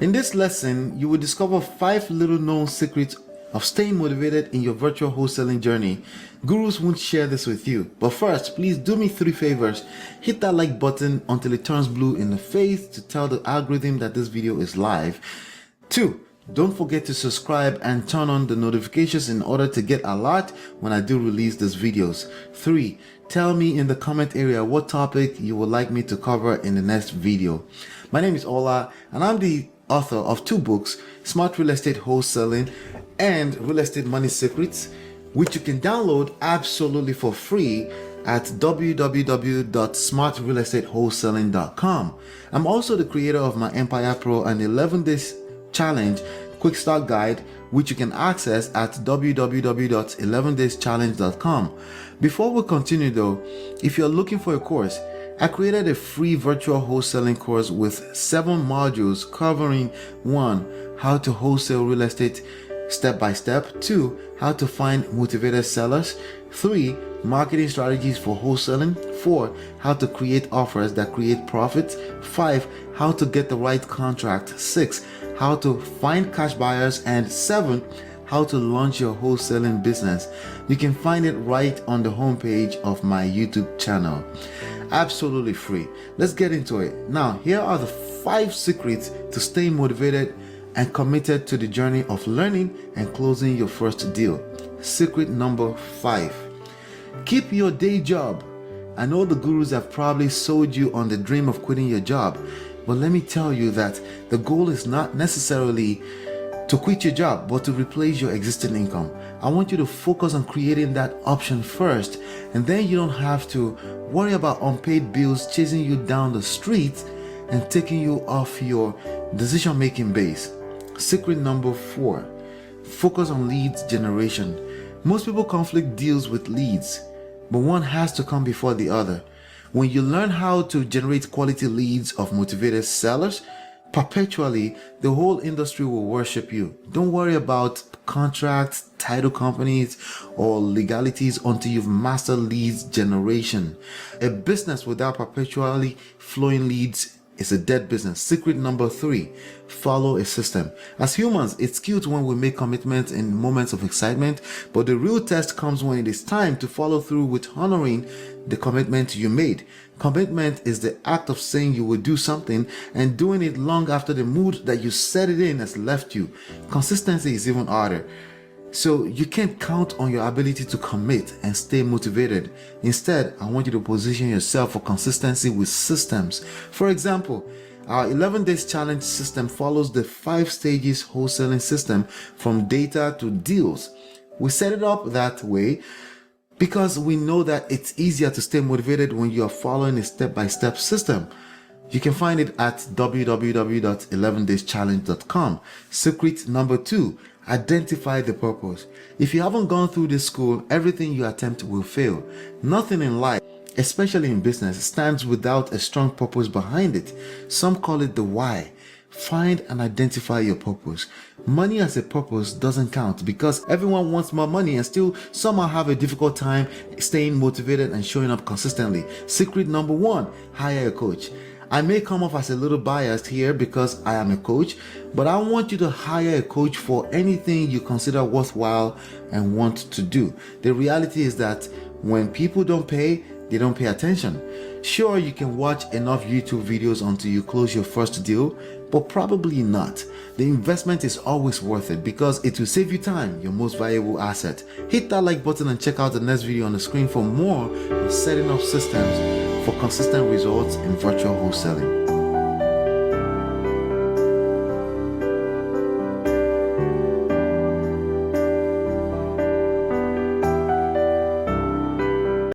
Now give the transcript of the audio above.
In this lesson, you will discover 5 little known secrets of staying motivated in your virtual wholesaling journey. Gurus won't share this with you. But first, please do me 3 favors. Hit that like button until it turns blue in the face to tell the algorithm that this video is live. 2. Don't forget to subscribe and turn on the notifications in order to get alert when I do release these videos. 3. Tell me in the comment area what topic you would like me to cover in the next video. My name is Ola and I'm the author of 2 books, Smart Real Estate Wholesaling and Real Estate Money Secrets, which you can download absolutely for free at www.smartrealestatewholesaling.com. I'm also the creator of myEmpirePRO and 11 days challenge quick start guide, which you can access at www.11dayschallenge.com. Before we continue though, if you're looking for a course, I created a free virtual wholesaling course with 7 modules covering 1. How to wholesale real estate step by step. 2. How to find motivated sellers. 3. Marketing strategies for wholesaling. 4. How to create offers that create profits. 5. How to get the right contract. 6. How to find cash buyers. And 7. How to launch your wholesaling business. You can find it right on the homepage of my YouTube channel. Absolutely free. Let's get into it. Now, here are the 5 secrets to staying motivated and committed to the journey of learning and closing your first deal. Secret number 5. Keep your day job. I know the gurus have probably sold you on the dream of quitting your job, but let me tell you that the goal is not necessarily to quit your job, but to replace your existing income. I want you to focus on creating that option first, and then you don't have to worry about unpaid bills chasing you down the street and taking you off your decision-making base. Secret number 4. Focus on leads generation. Most people conflict deals with leads, but one has to come before the other. When you learn how to generate quality leads of motivated sellers, perpetually, the whole industry will worship you. Don't worry about contracts, title companies, or legalities until you've mastered leads generation. A business without perpetually flowing leads is a dead business. Secret number 3. Follow a system. As humans, it's cute when we make commitments in moments of excitement, but the real test comes when it is time to follow through with honoring the commitment you made. Commitment is the act of saying you will do something and doing it long after the mood that you set it in has left you. Consistency is even harder. So you can't count on your ability to commit and stay motivated. Instead, I want you to position yourself for consistency with systems. For example, our 11 days challenge system follows the 5 stages wholesaling system from data to deals. We set it up that way because we know that it's easier to stay motivated when you are following a step-by-step system. You can find it at www.11dayschallenge.com. Secret number 2. Identify the purpose. If you haven't gone through this school, everything you attempt will fail. Nothing in life, especially in business, stands without a strong purpose behind it. Some call it the why. Find and identify your purpose. Money as a purpose doesn't count because everyone wants more money and still somehow have a difficult time staying motivated and showing up consistently. Secret number 1, hire a coach. I may come off as a little biased here because I am a coach, but I want you to hire a coach for anything you consider worthwhile and want to do. The reality is that when people don't pay, they don't pay attention. Sure, you can watch enough YouTube videos until you close your first deal, but probably not. The investment is always worth it because it will save you time, your most valuable asset. Hit that like button and check out the next video on the screen for more on setting up systems for consistent results in virtual wholesaling.